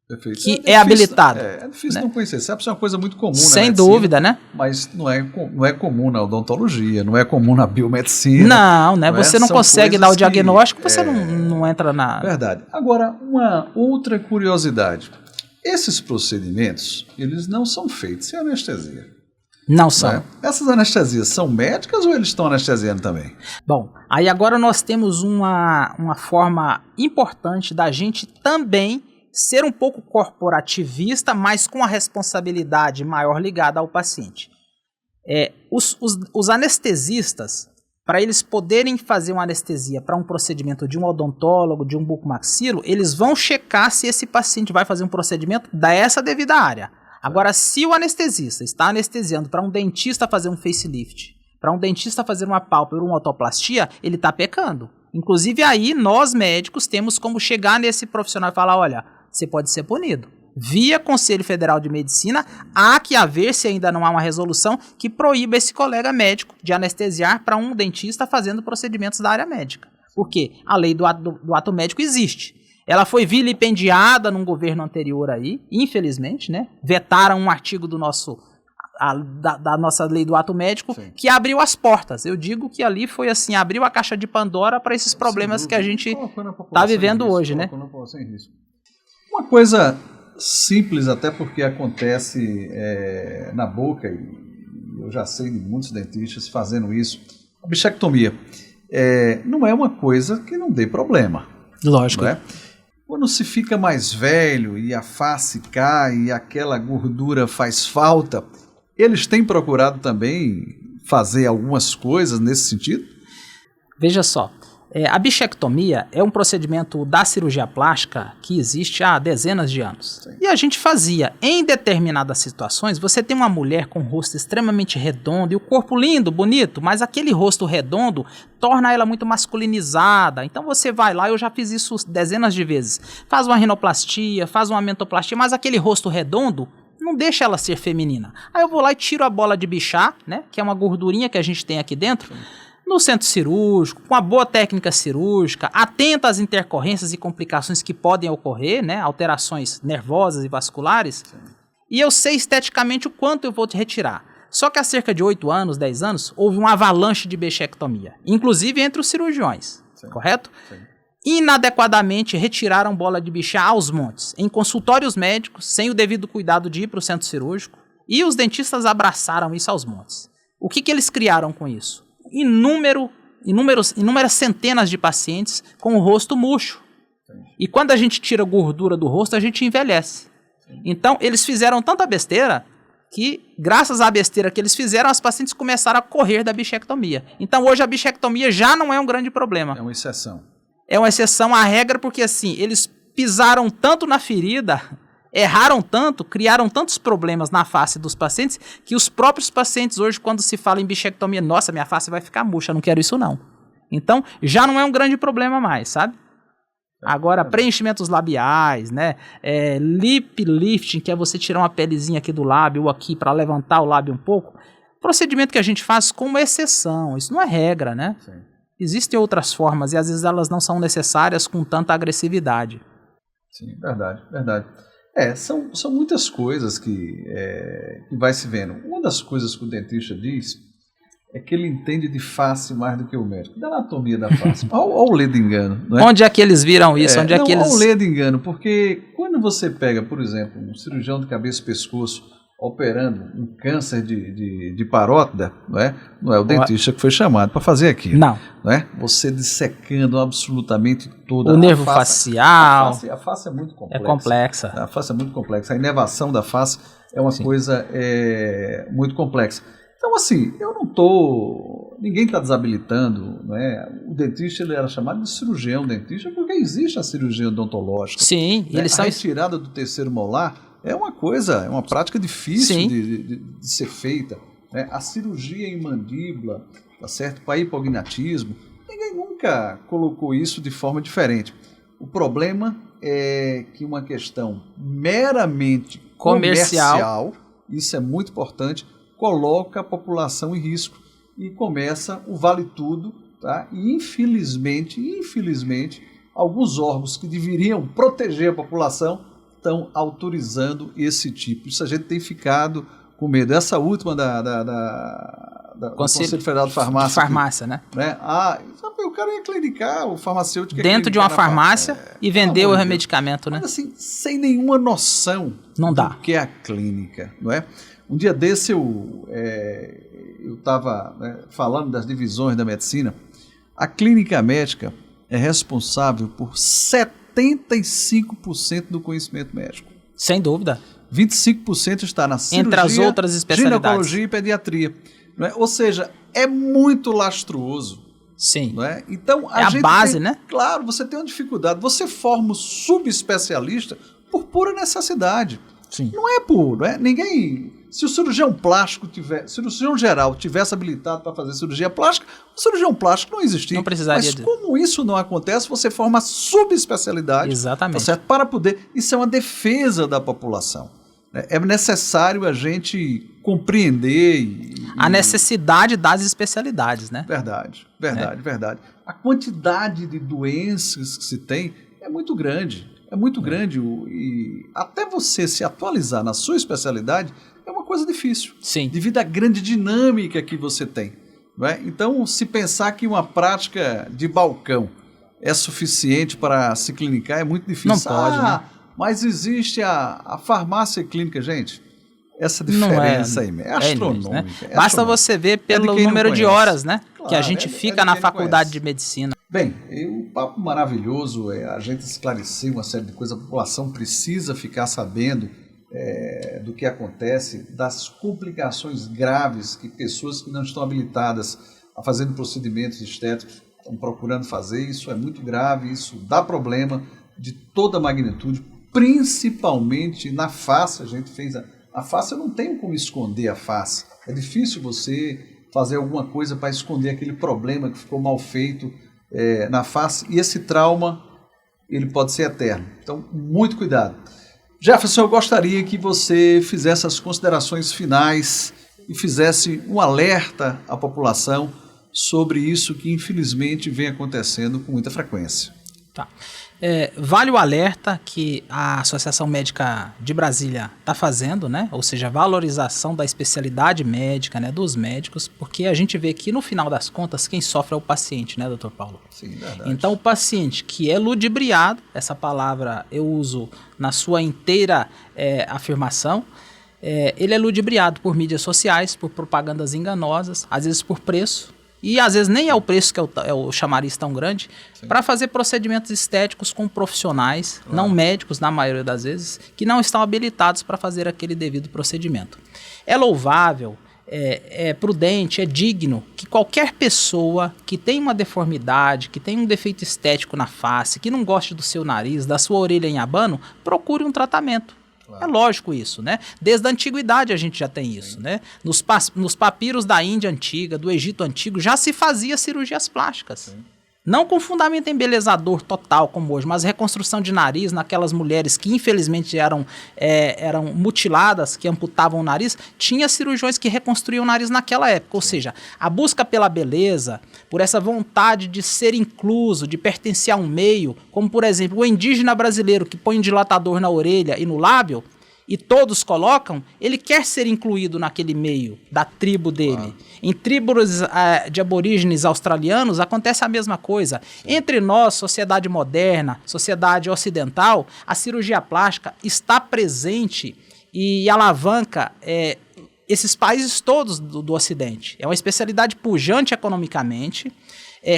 Speaker 1: Perfeito.
Speaker 2: Que é habilitado.
Speaker 1: É difícil não conhecer. Sepse é uma coisa muito comum
Speaker 2: Sem
Speaker 1: na medicina,
Speaker 2: dúvida, né?
Speaker 1: Mas não é comum na odontologia, não é comum na biomedicina.
Speaker 2: Não, né? Você não consegue dar o diagnóstico, você
Speaker 1: não
Speaker 2: entra na...
Speaker 1: Verdade. Agora, uma outra curiosidade. Esses procedimentos, eles não são feitos sem anestesia.
Speaker 2: Não são.
Speaker 1: Né? Essas anestesias são médicas ou eles estão anestesiando também?
Speaker 2: Bom, aí agora nós temos uma forma importante da gente também ser um pouco corporativista, mas com a responsabilidade maior ligada ao paciente. Os anestesistas, para eles poderem fazer uma anestesia para um procedimento de um odontólogo, de um bucomaxilo, eles vão checar se esse paciente vai fazer um procedimento dessa devida área. Agora, se o anestesista está anestesiando para um dentista fazer um facelift, para um dentista fazer uma pálpebra ou uma otoplastia, ele está pecando. Inclusive aí, nós médicos temos como chegar nesse profissional e falar, olha, você pode ser punido. Via Conselho Federal de Medicina, há que haver, se ainda não há uma resolução, que proíba esse colega médico de anestesiar para um dentista fazendo procedimentos da área médica. Por quê? A lei do ato médico existe. Ela foi vilipendiada num governo anterior aí, infelizmente, né? Vetaram um artigo da nossa lei do ato médico, sim, que abriu as portas. Eu digo que ali foi assim, abriu a caixa de Pandora para esses problemas que a gente está vivendo hoje, né?
Speaker 1: Uma coisa simples, até porque acontece na boca, e eu já sei de muitos dentistas fazendo isso, a bichectomia. Não é uma coisa que não dê problema.
Speaker 2: Lógico.
Speaker 1: Não é? Quando se fica mais velho e a face cai e aquela gordura faz falta, eles têm procurado também fazer algumas coisas nesse sentido?
Speaker 2: Veja só, a bichectomia é um procedimento da cirurgia plástica que existe há dezenas de anos. Sim. E a gente fazia, em determinadas situações, você tem uma mulher com o rosto extremamente redondo e o corpo lindo, bonito, mas aquele rosto redondo torna ela muito masculinizada. Então você vai lá, eu já fiz isso dezenas de vezes, faz uma rinoplastia, faz uma mentoplastia, mas aquele rosto redondo não deixa ela ser feminina. Aí eu vou lá e tiro a bola de bichar, né, que é uma gordurinha que a gente tem aqui dentro, no centro cirúrgico, com uma boa técnica cirúrgica, atenta às intercorrências e complicações que podem ocorrer, né, alterações nervosas e vasculares, sim, e eu sei esteticamente o quanto eu vou te retirar. Só que há cerca de 8 anos, 10 anos, houve uma avalanche de bichectomia, inclusive entre os cirurgiões, sim, correto? Sim. Inadequadamente retiraram bola de bichar aos montes, em consultórios médicos, sem o devido cuidado de ir para o centro cirúrgico, e os dentistas abraçaram isso aos montes. O que eles criaram com isso? Inúmeras centenas de pacientes com o rosto murcho. Sim. E quando a gente tira gordura do rosto, a gente envelhece. Sim. Então, eles fizeram tanta besteira que, graças à besteira que eles fizeram, as pacientes começaram a correr da bichectomia. Então, hoje a bichectomia já não é um grande problema.
Speaker 1: É uma exceção.
Speaker 2: É uma exceção à regra porque, assim, eles pisaram tanto na ferida, erraram tanto, criaram tantos problemas na face dos pacientes, que os próprios pacientes hoje, quando se fala em bichectomia, nossa, minha face vai ficar murcha, não quero isso não. Então, já não é um grande problema mais, sabe? Agora, preenchimentos labiais, né? Lip lifting, que é você tirar uma pelezinha aqui do lábio ou aqui para levantar o lábio um pouco. Procedimento que a gente faz como exceção, isso não é regra, né? Sim. Existem outras formas e às vezes elas não são necessárias com tanta agressividade.
Speaker 1: Sim, verdade, verdade. São muitas coisas que vai se vendo. Uma das coisas que o dentista diz é que ele entende de face mais do que o médico, da anatomia da face. Olha o ledo engano. Não é?
Speaker 2: Onde é que eles viram isso? Onde é que eles...
Speaker 1: Olha o ledo engano, porque quando você pega, por exemplo, um cirurgião de cabeça e pescoço operando um câncer de parótida, não é o dentista que foi chamado para fazer aquilo.
Speaker 2: Não.
Speaker 1: É? Você dissecando absolutamente toda
Speaker 2: o nervo facial.
Speaker 1: A face é muito complexa.
Speaker 2: É complexa.
Speaker 1: A face é muito complexa. A inervação da face é uma Sim. coisa muito complexa. Então, assim, ninguém está desabilitando, não é? O dentista ele era chamado de cirurgião dentista porque existe a cirurgia odontológica.
Speaker 2: Sim.
Speaker 1: Né? A retirada do terceiro molar é uma prática difícil de ser feita. Né? A cirurgia em mandíbula, tá certo? Para hipognatismo, ninguém nunca colocou isso de forma diferente. O problema é que uma questão meramente comercial, isso é muito importante, coloca a população em risco e começa o vale tudo, tá? E infelizmente, alguns órgãos que deveriam proteger a população estão autorizando esse tipo. Isso a gente tem ficado com medo. Essa última do Conselho Federal de Farmácia.
Speaker 2: De farmácia, né?
Speaker 1: O cara ia clinicar, o farmacêutico ia
Speaker 2: dentro de uma farmácia e vender o medicamento, né?
Speaker 1: Mas assim, sem nenhuma noção do que é a clínica, não é? Um dia desse eu estava falando das divisões da medicina. A clínica médica é responsável por 75% do conhecimento médico.
Speaker 2: Sem dúvida.
Speaker 1: 25% está na cirurgia,
Speaker 2: entre as outras especialidades,
Speaker 1: ginecologia e pediatria. Não é? Ou seja, é muito lastruoso.
Speaker 2: Sim.
Speaker 1: Não é? Então,
Speaker 2: a base, né?
Speaker 1: Claro, você tem uma dificuldade. Você forma o subespecialista por pura necessidade.
Speaker 2: Sim.
Speaker 1: Não é por... Não é? Ninguém... Se o cirurgião plástico se o cirurgião geral tivesse habilitado para fazer cirurgia plástica, o cirurgião plástico não existia.
Speaker 2: Não precisaria.
Speaker 1: Mas como isso não acontece, você forma a subespecialidade.
Speaker 2: Exatamente.
Speaker 1: Tá certo? Para poder... Isso é uma defesa da população. É necessário a gente compreender
Speaker 2: a necessidade das especialidades, né?
Speaker 1: Verdade. A quantidade de doenças que se tem é muito grande. E até você se atualizar na sua especialidade é uma coisa difícil.
Speaker 2: Sim.
Speaker 1: Devido à grande dinâmica que você tem. Não é? Então, se pensar que uma prática de balcão é suficiente para se clinicar é muito difícil.
Speaker 2: Não pode, né?
Speaker 1: Mas existe a farmácia clínica, gente. Essa diferença aí é astronômica.
Speaker 2: Né? Basta você ver pelo número de horas, né? Claro, que a gente fica na faculdade de medicina.
Speaker 1: Bem, um papo maravilhoso, a gente esclarecer uma série de coisas. A população precisa ficar sabendo do que acontece, das complicações graves que pessoas que não estão habilitadas a fazer procedimentos estéticos estão procurando fazer. Isso é muito grave, isso dá problema de toda magnitude, principalmente na face. A gente fez a face, eu não tenho como esconder a face. É difícil você fazer alguma coisa para esconder aquele problema que ficou mal feito na face. E esse trauma, ele pode ser eterno. Então, muito cuidado. Jefferson, eu gostaria que você fizesse as considerações finais e fizesse um alerta à população sobre isso que, infelizmente, vem acontecendo com muita frequência.
Speaker 2: Tá. Vale o alerta que a Associação Médica de Brasília está fazendo, né? Ou seja, a valorização da especialidade médica, né? Dos médicos, porque a gente vê que no final das contas quem sofre é o paciente, né, doutor Paulo?
Speaker 1: Sim, verdade.
Speaker 2: Então o paciente que é ludibriado, essa palavra eu uso na sua inteira afirmação, ele é ludibriado por mídias sociais, por propagandas enganosas, às vezes por preço. E às vezes nem é o preço que é o chamariz tão grande, para fazer procedimentos estéticos com profissionais, não médicos na maioria das vezes, que não estão habilitados para fazer aquele devido procedimento. É louvável, é prudente, é digno que qualquer pessoa que tem uma deformidade, que tem um defeito estético na face, que não goste do seu nariz, da sua orelha em abano, procure um tratamento. É lógico isso, né? Desde a antiguidade a gente já tem isso, né? Nos papiros da Índia antiga, do Egito antigo, já se fazia cirurgias plásticas. Sim. Não com fundamento embelezador total como hoje, mas reconstrução de nariz naquelas mulheres que infelizmente eram mutiladas, que amputavam o nariz. Tinha cirurgiões que reconstruíam o nariz naquela época. Ou seja, a busca pela beleza, por essa vontade de ser incluso, de pertencer a um meio, como por exemplo o indígena brasileiro que põe um dilatador na orelha e no lábio, e todos colocam, ele quer ser incluído naquele meio, da tribo dele. Em tribos de aborígenes australianos acontece a mesma coisa. Sim. Entre nós, sociedade moderna, sociedade ocidental, a cirurgia plástica está presente e alavanca esses países todos do Ocidente. É uma especialidade pujante economicamente.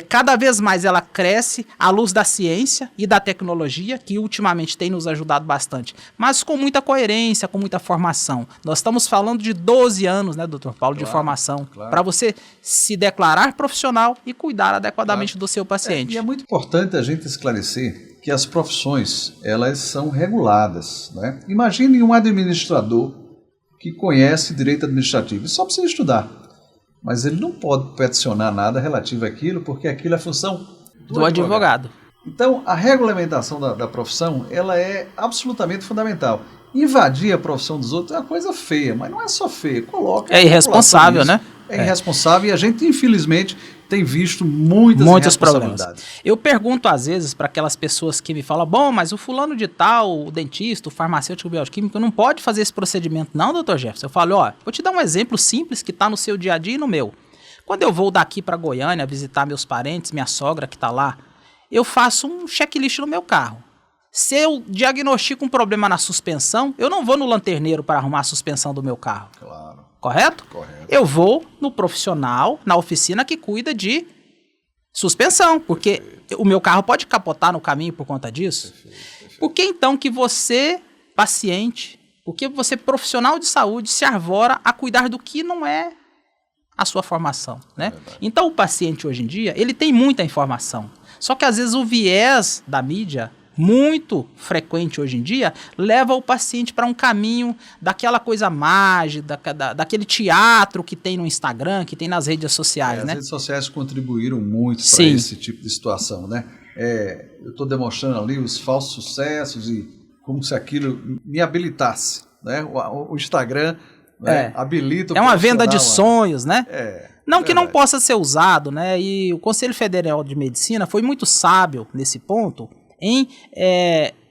Speaker 2: Cada vez mais ela cresce à luz da ciência e da tecnologia, que ultimamente tem nos ajudado bastante, mas com muita coerência, com muita formação. Nós estamos falando de 12 anos, né, doutor Paulo, de formação, para você se declarar profissional e cuidar adequadamente do seu paciente.
Speaker 1: E é muito importante a gente esclarecer que as profissões, elas são reguladas, né? Imagine um administrador que conhece direito administrativo, ele só precisa estudar. Mas ele não pode peticionar nada relativo àquilo, porque aquilo é função
Speaker 2: do advogado.
Speaker 1: Então, a regulamentação da profissão, ela é absolutamente fundamental. Invadir a profissão dos outros é uma coisa feia, mas não é só feia, coloca...
Speaker 2: É irresponsável, né?
Speaker 1: É irresponsável e a gente, infelizmente, tem visto muitos
Speaker 2: problemas. Eu pergunto às vezes para aquelas pessoas que me falam, bom, mas o fulano de tal, o dentista, o farmacêutico, o bioquímico, não pode fazer esse procedimento não, doutor Jefferson. Eu falo, vou te dar um exemplo simples que está no seu dia a dia e no meu. Quando eu vou daqui para Goiânia visitar meus parentes, minha sogra que está lá, eu faço um checklist no meu carro. Se eu diagnostico um problema na suspensão, eu não vou no lanterneiro para arrumar a suspensão do meu carro.
Speaker 1: Claro.
Speaker 2: Correto?
Speaker 1: Correto.
Speaker 2: Eu vou no profissional, na oficina que cuida de suspensão, porque o meu carro pode capotar no caminho por conta disso. Perfeito. Por que então que você, paciente, porque você profissional de saúde se arvora a cuidar do que não é a sua formação, né? Então o paciente hoje em dia, ele tem muita informação, só que às vezes o viés da mídia, muito frequente hoje em dia, leva o paciente para um caminho daquela coisa mágica, daquele teatro que tem no Instagram, que tem nas redes sociais, né?
Speaker 1: As redes sociais contribuíram muito para esse tipo de situação, né? Eu estou demonstrando ali os falsos sucessos e como se aquilo me habilitasse, né? O Instagram habilita o
Speaker 2: uma venda de sonhos, né? Não que não
Speaker 1: verdade.
Speaker 2: possa ser usado, né? E o Conselho Federal de Medicina foi muito sábio nesse ponto, em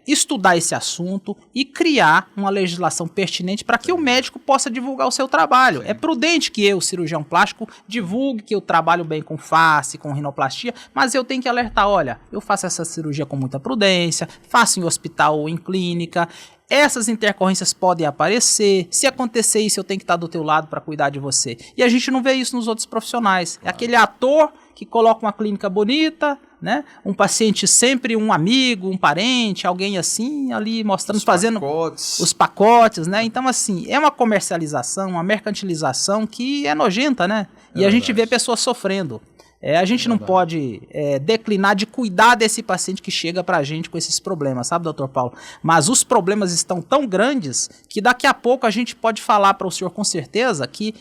Speaker 2: estudar esse assunto e criar uma legislação pertinente para que o médico possa divulgar o seu trabalho. Sim. É prudente que eu, cirurgião plástico, divulgue que eu trabalho bem com face, com rinoplastia, mas eu tenho que alertar, olha, eu faço essa cirurgia com muita prudência, faço em hospital ou em clínica, essas intercorrências podem aparecer, se acontecer isso eu tenho que estar do teu lado para cuidar de você. E a gente não vê isso nos outros profissionais. É aquele ator que coloca uma clínica bonita, né? Um paciente sempre um amigo, um parente, alguém assim, ali mostrando, fazendo os pacotes, né? Então, assim, é uma comercialização, uma mercantilização que é nojenta, né? E a gente vê pessoas sofrendo. A gente não pode declinar de cuidar desse paciente que chega pra gente com esses problemas, sabe, doutor Paulo? Mas os problemas estão tão grandes que daqui a pouco a gente pode falar para o senhor com certeza que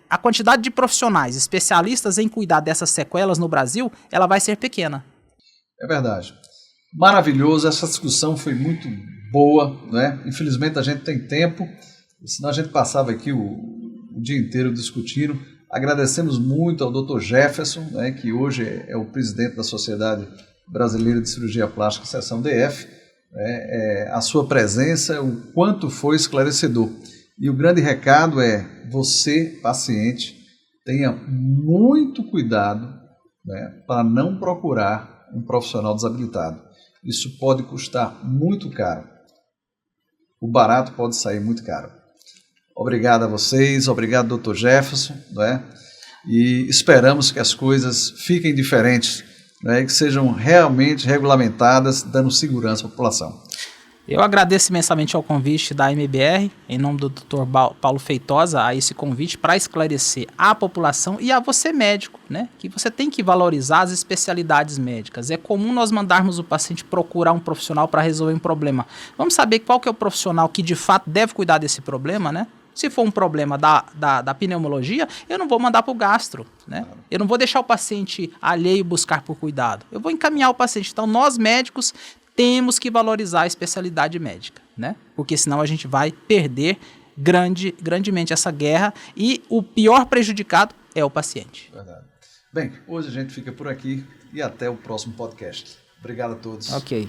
Speaker 2: a quantidade de profissionais, especialistas em cuidar dessas sequelas no Brasil, ela vai ser pequena.
Speaker 1: É verdade. Maravilhoso, essa discussão foi muito boa, né? Infelizmente a gente tem tempo, senão a gente passava aqui o dia inteiro discutindo. Agradecemos muito ao Dr. Jefferson, né, que hoje é o presidente da Sociedade Brasileira de Cirurgia Plástica, seção DF, a sua presença, o quanto foi esclarecedor. E o grande recado é, você, paciente, tenha muito cuidado, né, para não procurar um profissional desabilitado. Isso pode custar muito caro. O barato pode sair muito caro. Obrigado a vocês, obrigado, Dr. Jefferson, né? E esperamos que as coisas fiquem diferentes, né? Que sejam realmente regulamentadas, dando segurança à população.
Speaker 2: Eu agradeço imensamente ao convite da MBR, em nome do Dr. Paulo Feitosa, a esse convite para esclarecer à população e a você médico, né? Que você tem que valorizar as especialidades médicas. É comum nós mandarmos o paciente procurar um profissional para resolver um problema. Vamos saber qual que é o profissional que de fato deve cuidar desse problema, né? Se for um problema da pneumologia, eu não vou mandar para o gastro, né? Eu não vou deixar o paciente alheio buscar por cuidado. Eu vou encaminhar o paciente. Então, nós médicos temos que valorizar a especialidade médica, né? Porque senão a gente vai perder grandemente essa guerra e o pior prejudicado é o paciente.
Speaker 1: Verdade. Bem, hoje a gente fica por aqui e até o próximo podcast. Obrigado a todos.
Speaker 2: Ok.